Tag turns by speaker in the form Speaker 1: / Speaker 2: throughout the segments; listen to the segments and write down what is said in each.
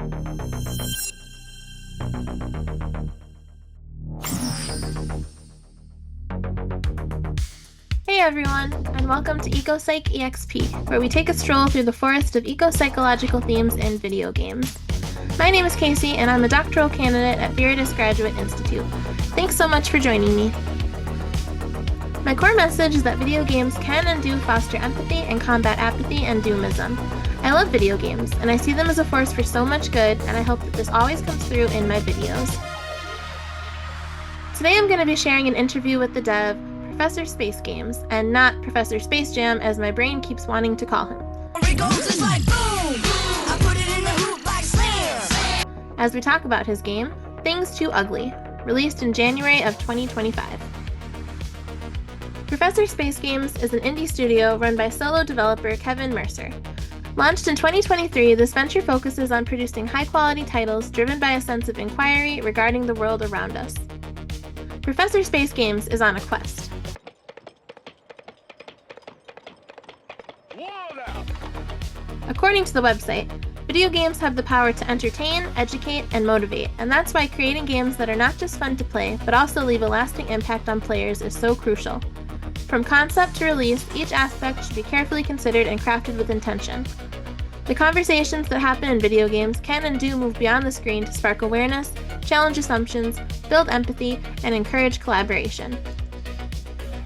Speaker 1: Hey everyone, and welcome to EcoPsych EXP, where we take a stroll through the forest of eco-psychological themes in video games. My name is Casey, and I'm a doctoral candidate at Brilliance Graduate Institute. Thanks so much for joining me. My core message is that video games can and do foster empathy and combat apathy and doomism. I love video games, and I see them as a force for so much good, and I hope that this always comes through in my videos. Today I'm going to be sharing an interview with the dev, Professor Space Games, and not Professor Space Jam as my brain keeps wanting to call him. As we talk about his game, Things Too Ugly, released in January of 2025. Professor Space Games is an indie studio run by solo developer Kevin Mercer. Launched in 2023, this venture focuses on producing high-quality titles driven by a sense of inquiry regarding the world around us. Professor Space Games is on a quest. According to the website, video games have the power to entertain, educate, and motivate, and that's why creating games that are not just fun to play, but also leave a lasting impact on players is so crucial. From concept to release, each aspect should be carefully considered and crafted with intention. The conversations that happen in video games can and do move beyond the screen to spark awareness, challenge assumptions, build empathy, and encourage collaboration.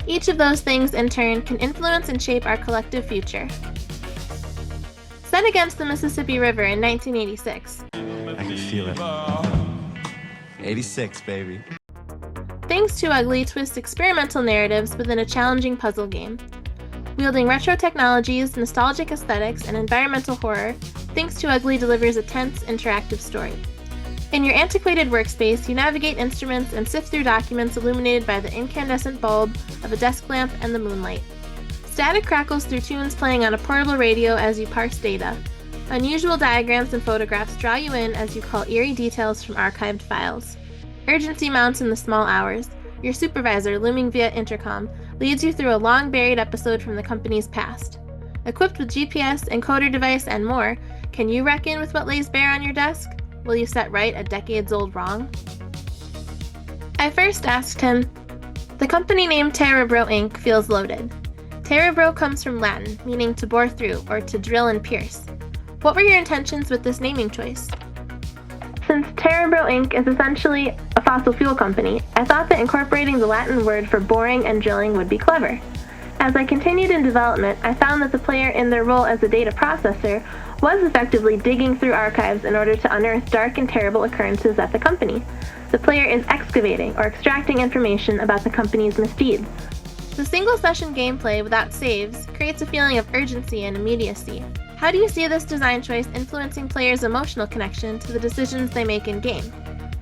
Speaker 1: Each of those things, in turn, can influence and shape our collective future. Set against the Mississippi River in 1986.
Speaker 2: I can feel it. 86, baby.
Speaker 1: Things Too Ugly twists experimental narratives within a challenging puzzle game. Wielding retro technologies, nostalgic aesthetics, and environmental horror, Things Too Ugly delivers a tense, interactive story. In your antiquated workspace, you navigate instruments and sift through documents illuminated by the incandescent bulb of a desk lamp and the moonlight. Static crackles through tunes playing on a portable radio as you parse data. Unusual diagrams and photographs draw you in as you cull eerie details from archived files. Urgency mounts in the small hours. Your supervisor, looming via intercom, leads you through a long-buried episode from the company's past. Equipped with GPS, encoder device, and more, can you reckon with what lays bare on your desk? Will you set right a decades-old wrong? I first asked him, the company name TEREBRO Inc. feels loaded. Terebro comes from Latin, meaning to bore through, or to drill and pierce. What were your intentions with this naming choice? Since Terebro Inc. is essentially a fossil fuel company, I thought that incorporating the Latin word for boring and drilling would be clever. As I continued in development, I found that the player in their role as a data processor was effectively digging through archives in order to unearth dark and terrible occurrences at the company. The player is excavating or extracting information about the company's misdeeds. The single-session gameplay without saves creates a feeling of urgency and immediacy. How do you see this design choice influencing players' emotional connection to the decisions they make in-game?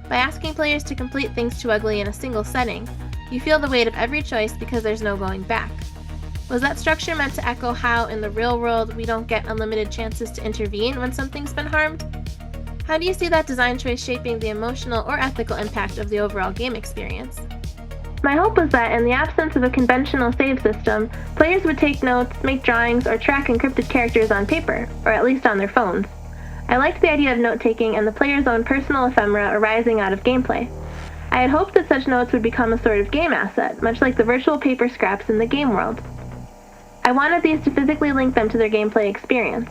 Speaker 1: By asking players to complete Things Too Ugly in a single setting, you feel the weight of every choice because there's no going back. Was that structure meant to echo how, in the real world, we don't get unlimited chances to intervene when something's been harmed? How do you see that design choice shaping the emotional or ethical impact of the overall game experience? My hope was that, in the absence of a conventional save system, players would take notes, make drawings, or track encrypted characters on paper, or at least on their phones. I liked the idea of note-taking and the player's own personal ephemera arising out of gameplay. I had hoped that such notes would become a sort of game asset, much like the virtual paper scraps in the game world. I wanted these to physically link them to their gameplay experience.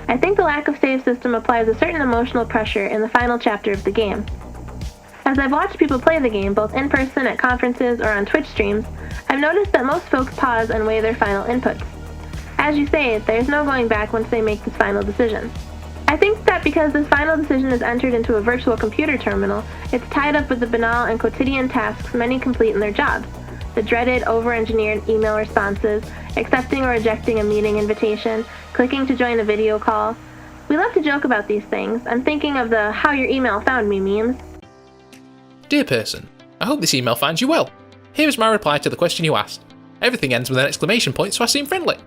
Speaker 1: I think the lack of save system applies a certain emotional pressure in the final chapter of the game. As I've watched people play the game, both in person at conferences or on Twitch streams, I've noticed that most folks pause and weigh their final inputs. As you say, there's no going back once they make this final decision. I think that because this final decision is entered into a virtual computer terminal, it's tied up with the banal and quotidian tasks many complete in their jobs. The dreaded, over-engineered email responses, accepting or rejecting a meeting invitation, clicking to join a video call. We love to joke about these things. I'm thinking of the "how your email found me" memes.
Speaker 3: Dear person, I hope this email finds you well. Here is my reply to the question you asked. Everything ends with an exclamation point, so I seem friendly.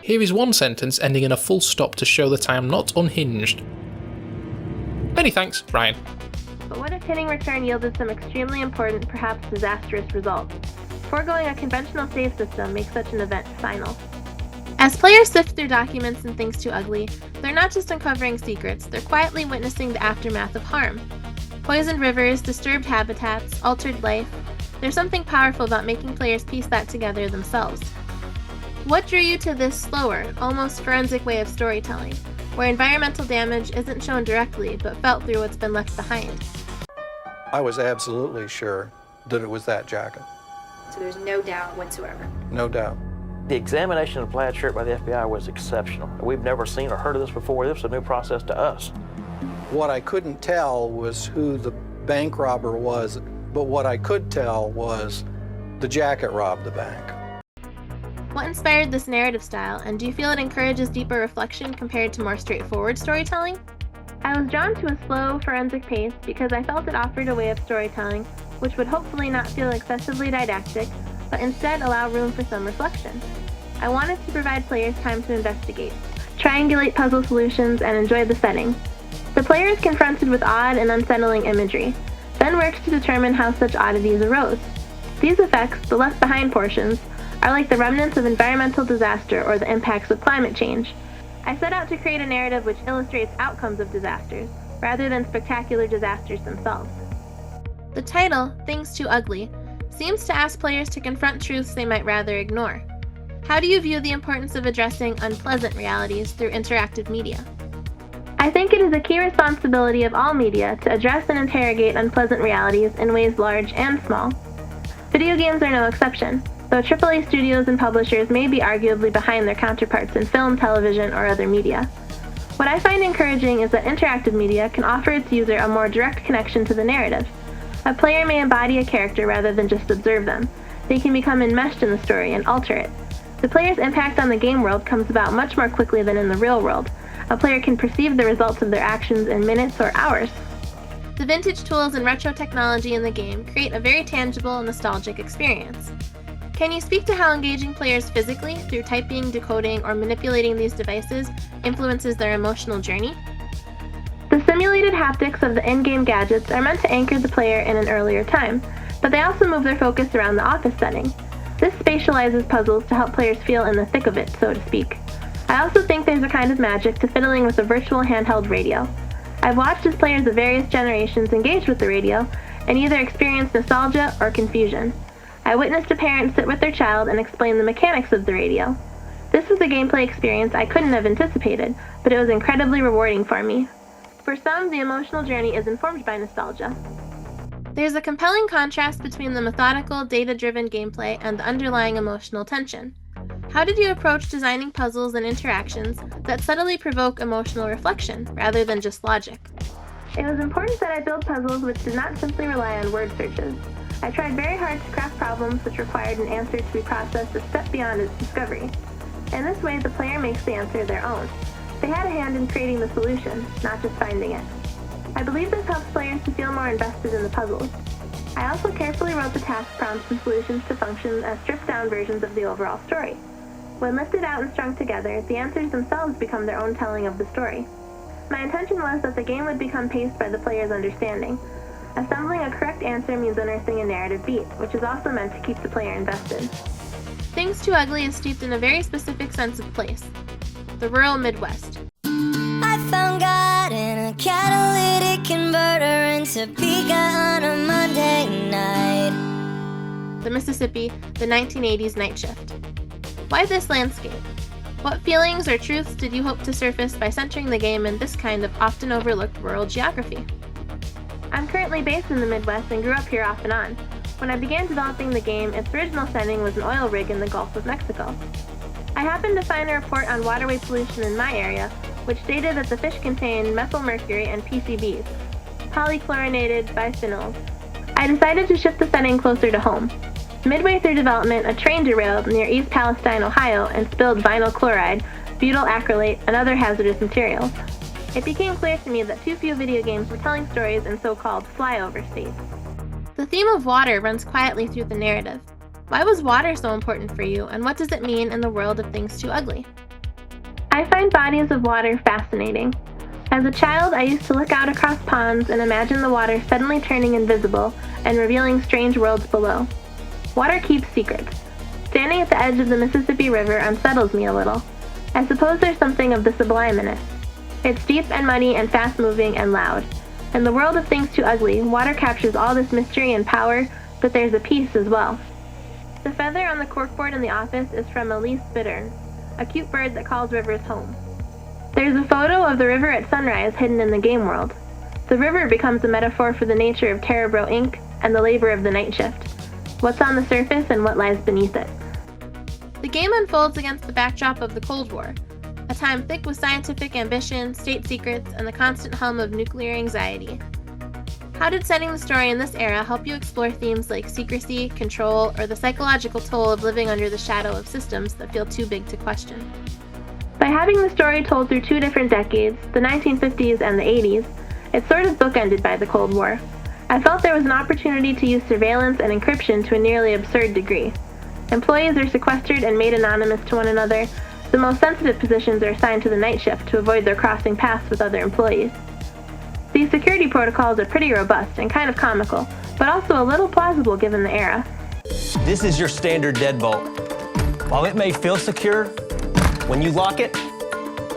Speaker 3: Here is one sentence ending in a full stop to show that I am not unhinged. Many thanks, Ryan.
Speaker 1: But what if hitting return yielded some extremely important, perhaps disastrous result? Foregoing a conventional save system makes such an event final. As players sift through documents and Things Too Ugly, they're not just uncovering secrets, they're quietly witnessing the aftermath of harm. Poisoned rivers, disturbed habitats, altered life. There's something powerful about making players piece that together themselves. What drew you to this slower, almost forensic way of storytelling, where environmental damage isn't shown directly but felt through what's been left behind?
Speaker 2: I was absolutely sure that it was that jacket.
Speaker 4: So there's no doubt whatsoever.
Speaker 2: No doubt.
Speaker 5: The examination of the plaid shirt by the FBI was exceptional. We've never seen or heard of this before. This was a new process to us.
Speaker 2: What I couldn't tell was who the bank robber was, but what I could tell was the jacket robbed the bank.
Speaker 1: What inspired this narrative style, and do you feel it encourages deeper reflection compared to more straightforward storytelling? I was drawn to a slow, forensic pace because I felt it offered a way of storytelling which would hopefully not feel excessively didactic, but instead allow room for some reflection. I wanted to provide players time to investigate, triangulate puzzle solutions, and enjoy the setting. The player is confronted with odd and unsettling imagery, then works to determine how such oddities arose. These effects, the left behind portions, are like the remnants of environmental disaster or the impacts of climate change. I set out to create a narrative which illustrates outcomes of disasters, rather than spectacular disasters themselves. The title, Things Too Ugly, seems to ask players to confront truths they might rather ignore. How do you view the importance of addressing unpleasant realities through interactive media? I think it is a key responsibility of all media to address and interrogate unpleasant realities in ways large and small. Video games are no exception, though AAA studios and publishers may be arguably behind their counterparts in film, television, or other media. What I find encouraging is that interactive media can offer its user a more direct connection to the narrative. A player may embody a character rather than just observe them. They can become enmeshed in the story and alter it. The player's impact on the game world comes about much more quickly than in the real world. A player can perceive the results of their actions in minutes or hours. The vintage tools and retro technology in the game create a very tangible and nostalgic experience. Can you speak to how engaging players physically through typing, decoding, or manipulating these devices influences their emotional journey? The simulated haptics of the in-game gadgets are meant to anchor the player in an earlier time, but they also move their focus around the office setting. This spatializes puzzles to help players feel in the thick of it, so to speak. I also think there's a kind of magic to fiddling with a virtual handheld radio. I've watched as players of various generations engage with the radio and either experience nostalgia or confusion. I witnessed a parent sit with their child and explain the mechanics of the radio. This was a gameplay experience I couldn't have anticipated, but it was incredibly rewarding for me. For some, the emotional journey is informed by nostalgia. There's a compelling contrast between the methodical, data-driven gameplay and the underlying emotional tension. How did you approach designing puzzles and interactions that subtly provoke emotional reflection, rather than just logic? It was important that I build puzzles which did not simply rely on word searches. I tried very hard to craft problems which required an answer to be processed a step beyond its discovery. In this way, the player makes the answer their own. They had a hand in creating the solution, not just finding it. I believe this helps players to feel more invested in the puzzles. I also carefully wrote the task prompts and solutions to function as stripped-down versions of the overall story. When lifted out and strung together, the answers themselves become their own telling of the story. My intention was that the game would become paced by the player's understanding. Assembling a correct answer means unearthing a narrative beat, which is also meant to keep the player invested. Things Too Ugly is steeped in a very specific sense of place, the rural Midwest.
Speaker 6: I found God in a catalytic converter in Topeka on a Monday night.
Speaker 1: The Mississippi, the 1980s night shift. Why this landscape? What feelings or truths did you hope to surface by centering the game in this kind of often overlooked rural geography? I'm currently based in the Midwest and grew up here off and on. When I began developing the game, its original setting was an oil rig in the Gulf of Mexico. I happened to find a report on waterway pollution in my area, which stated that the fish contained methylmercury and PCBs, polychlorinated biphenyls. I decided to shift the setting closer to home. Midway through development, a train derailed near East Palestine, Ohio, and spilled vinyl chloride, butyl acrylate, and other hazardous materials. It became clear to me that too few video games were telling stories in so-called flyover states. The theme of water runs quietly through the narrative. Why was water so important for you, and what does it mean in the world of Things Too Ugly? I find bodies of water fascinating. As a child, I used to look out across ponds and imagine the water suddenly turning invisible and revealing strange worlds below. Water keeps secrets. Standing at the edge of the Mississippi River unsettles me a little. I suppose there's something of the sublime in it. It's deep and muddy and fast-moving and loud. In the world of Things Too Ugly, water captures all this mystery and power, but there's a peace as well. The feather on the corkboard in the office is from Elise Bittern, a cute bird that calls rivers home. There's a photo of the river at sunrise hidden in the game world. The river becomes a metaphor for the nature of TEREBRO Inc. and the labor of the night shift. What's on the surface and what lies beneath it. The game unfolds against the backdrop of the Cold War, a time thick with scientific ambition, state secrets, and the constant hum of nuclear anxiety. How did setting the story in this era help you explore themes like secrecy, control, or the psychological toll of living under the shadow of systems that feel too big to question? By having the story told through two different decades, the 1950s and the 80s, it's sort of bookended by the Cold War. I felt there was an opportunity to use surveillance and encryption to a nearly absurd degree. Employees are sequestered and made anonymous to one another. The most sensitive positions are assigned to the night shift to avoid their crossing paths with other employees. These security protocols are pretty robust and kind of comical, but also a little plausible given the era.
Speaker 7: This is your standard deadbolt. While it may feel secure, when you lock it,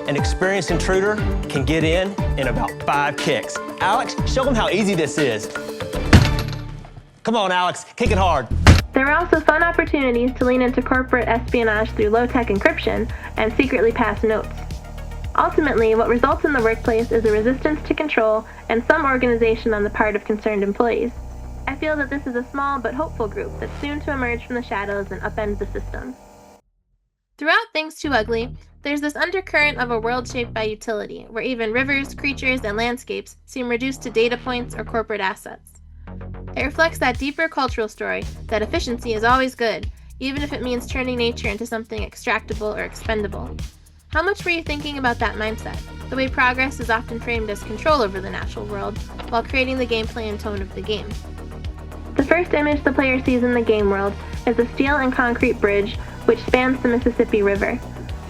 Speaker 7: an experienced intruder can get in about 5 kicks. Alex, show them how easy this is. Come on, Alex, kick it hard.
Speaker 1: There were also fun opportunities to lean into corporate espionage through low-tech encryption and secretly pass notes. Ultimately, what results in the workplace is a resistance to control and some organization on the part of concerned employees. I feel that this is a small but hopeful group that's soon to emerge from the shadows and upend the system. Throughout Things Too Ugly, there's this undercurrent of a world shaped by utility, where even rivers, creatures, and landscapes seem reduced to data points or corporate assets. It reflects that deeper cultural story that efficiency is always good, even if it means turning nature into something extractable or expendable. How much were you thinking about that mindset, the way progress is often framed as control over the natural world, while creating the gameplay and tone of the game? The first image the player sees in the game world is a steel and concrete bridge which spans the Mississippi River.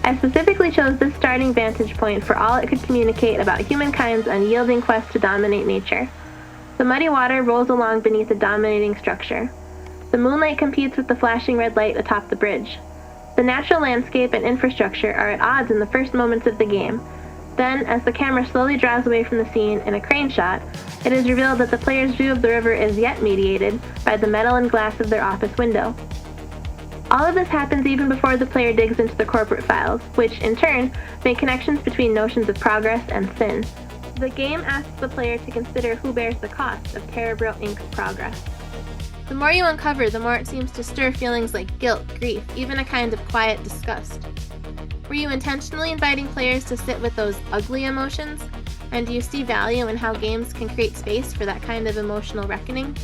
Speaker 1: I specifically chose this starting vantage point for all it could communicate about humankind's unyielding quest to dominate nature. The muddy water rolls along beneath a dominating structure. The moonlight competes with the flashing red light atop the bridge. The natural landscape and infrastructure are at odds in the first moments of the game. Then, as the camera slowly draws away from the scene in a crane shot, it is revealed that the player's view of the river is yet mediated by the metal and glass of their office window. All of this happens even before the player digs into the corporate files, which, in turn, make connections between notions of progress and sin. The game asks the player to consider who bears the cost of TEREBRO Inc.'s progress. The more you uncover, the more it seems to stir feelings like guilt, grief, even a kind of quiet disgust. Were you intentionally inviting players to sit with those ugly emotions? And do you see value in how games can create space for that kind of emotional reckoning?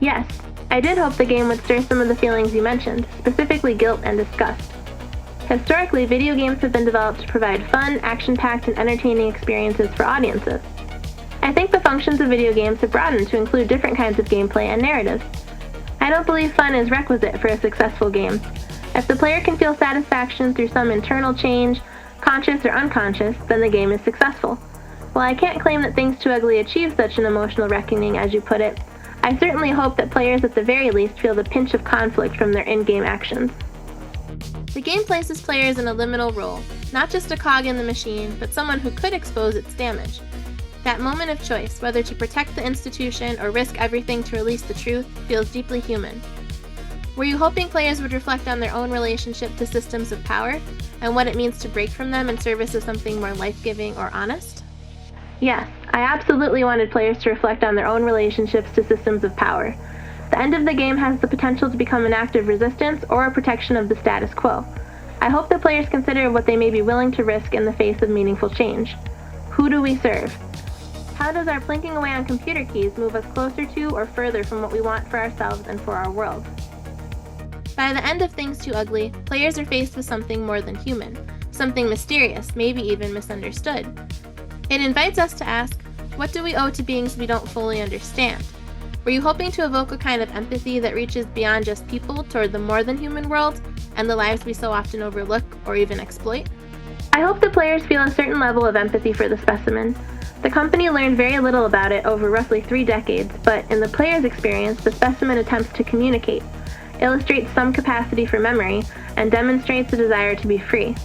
Speaker 1: Yes, I did hope the game would stir some of the feelings you mentioned, specifically guilt and disgust. Historically, video games have been developed to provide fun, action-packed, and entertaining experiences for audiences. I think the functions of video games have broadened to include different kinds of gameplay and narratives. I don't believe fun is requisite for a successful game. If the player can feel satisfaction through some internal change, conscious or unconscious, then the game is successful. While I can't claim that Things Too Ugly achieves such an emotional reckoning, as you put it, I certainly hope that players at the very least feel the pinch of conflict from their in-game actions. The game places players in a liminal role, not just a cog in the machine, but someone who could expose its damage. That moment of choice, whether to protect the institution or risk everything to release the truth, feels deeply human. Were you hoping players would reflect on their own relationship to systems of power, and what it means to break from them in service of something more life-giving or honest? Yes, I absolutely wanted players to reflect on their own relationships to systems of power. The end of the game has the potential to become an act of resistance or a protection of the status quo. I hope that players consider what they may be willing to risk in the face of meaningful change. Who do we serve? How does our plinking away on computer keys move us closer to or further from what we want for ourselves and for our world? By the end of Things Too Ugly, players are faced with something more than human, something mysterious, maybe even misunderstood. It invites us to ask, what do we owe to beings we don't fully understand? Were you hoping to evoke a kind of empathy that reaches beyond just people toward the more than human world and the lives we so often overlook or even exploit? I hope the players feel a certain level of empathy for the specimen. The company learned very little about it over roughly 3 decades, but in the player's experience, the specimen attempts to communicate, illustrates some capacity for memory, and demonstrates a desire to be free.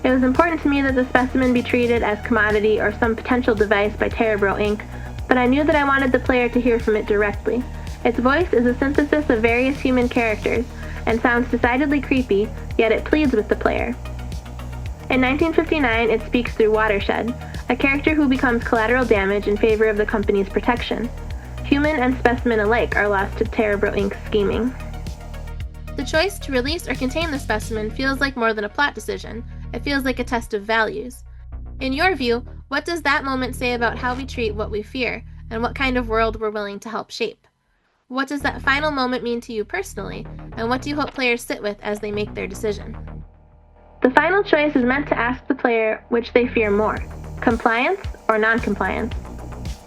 Speaker 1: It was important to me that the specimen be treated as commodity or some potential device by TEREBRO Inc., but I knew that I wanted the player to hear from it directly. Its voice is a synthesis of various human characters and sounds decidedly creepy, yet it pleads with the player. In 1959, it speaks through Watershed, a character who becomes collateral damage in favor of the company's protection. Human and specimen alike are lost to TEREBRO Inc.'s scheming. The choice to release or contain the specimen feels like more than a plot decision. It feels like a test of values. In your view, what does that moment say about how we treat what we fear, and what kind of world we're willing to help shape? What does that final moment mean to you personally, and what do you hope players sit with as they make their decision? The final choice is meant to ask the player which they fear more, compliance or non-compliance.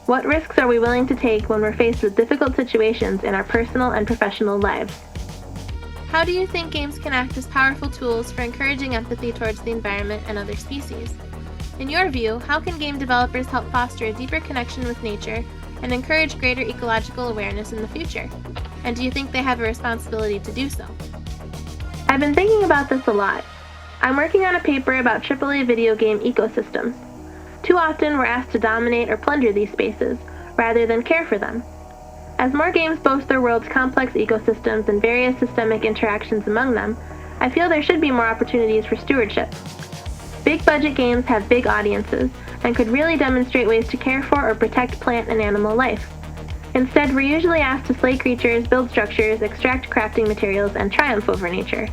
Speaker 1: What risks are we willing to take when we're faced with difficult situations in our personal and professional lives? How do you think games can act as powerful tools for encouraging empathy towards the environment and other species? In your view, how can game developers help foster a deeper connection with nature and encourage greater ecological awareness in the future? And do you think they have a responsibility to do so? I've been thinking about this a lot. I'm working on a paper about AAA video game ecosystems. Too often we're asked to dominate or plunder these spaces, rather than care for them. As more games boast their world's complex ecosystems and various systemic interactions among them, I feel there should be more opportunities for stewardship. Big budget games have big audiences and could really demonstrate ways to care for or protect plant and animal life. Instead, we're usually asked to slay creatures, build structures, extract crafting materials, and triumph over nature.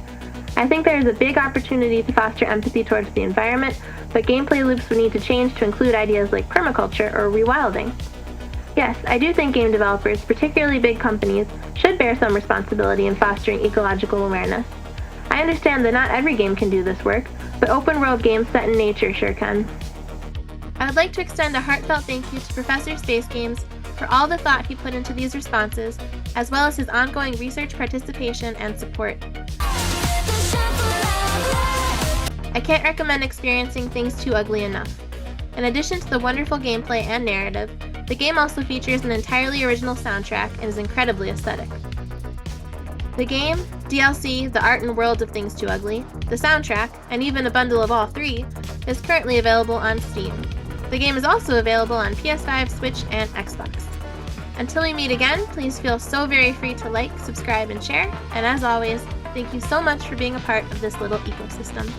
Speaker 1: I think there is a big opportunity to foster empathy towards the environment, but gameplay loops would need to change to include ideas like permaculture or rewilding. Yes, I do think game developers, particularly big companies, should bear some responsibility in fostering ecological awareness. I understand that not every game can do this work, but open-world games set in nature sure can. I would like to extend a heartfelt thank you to Professor Space Games for all the thought he put into these responses, as well as his ongoing research participation and support. I can't recommend experiencing Things Too Ugly enough. In addition to the wonderful gameplay and narrative, the game also features an entirely original soundtrack and is incredibly aesthetic. The game, DLC, the art and world of Things Too Ugly, the soundtrack, and even a bundle of all three, is currently available on Steam. The game is also available on PS5, Switch, and Xbox. Until we meet again, please feel so very free to like, subscribe, and share, and as always, thank you so much for being a part of this little ecosystem.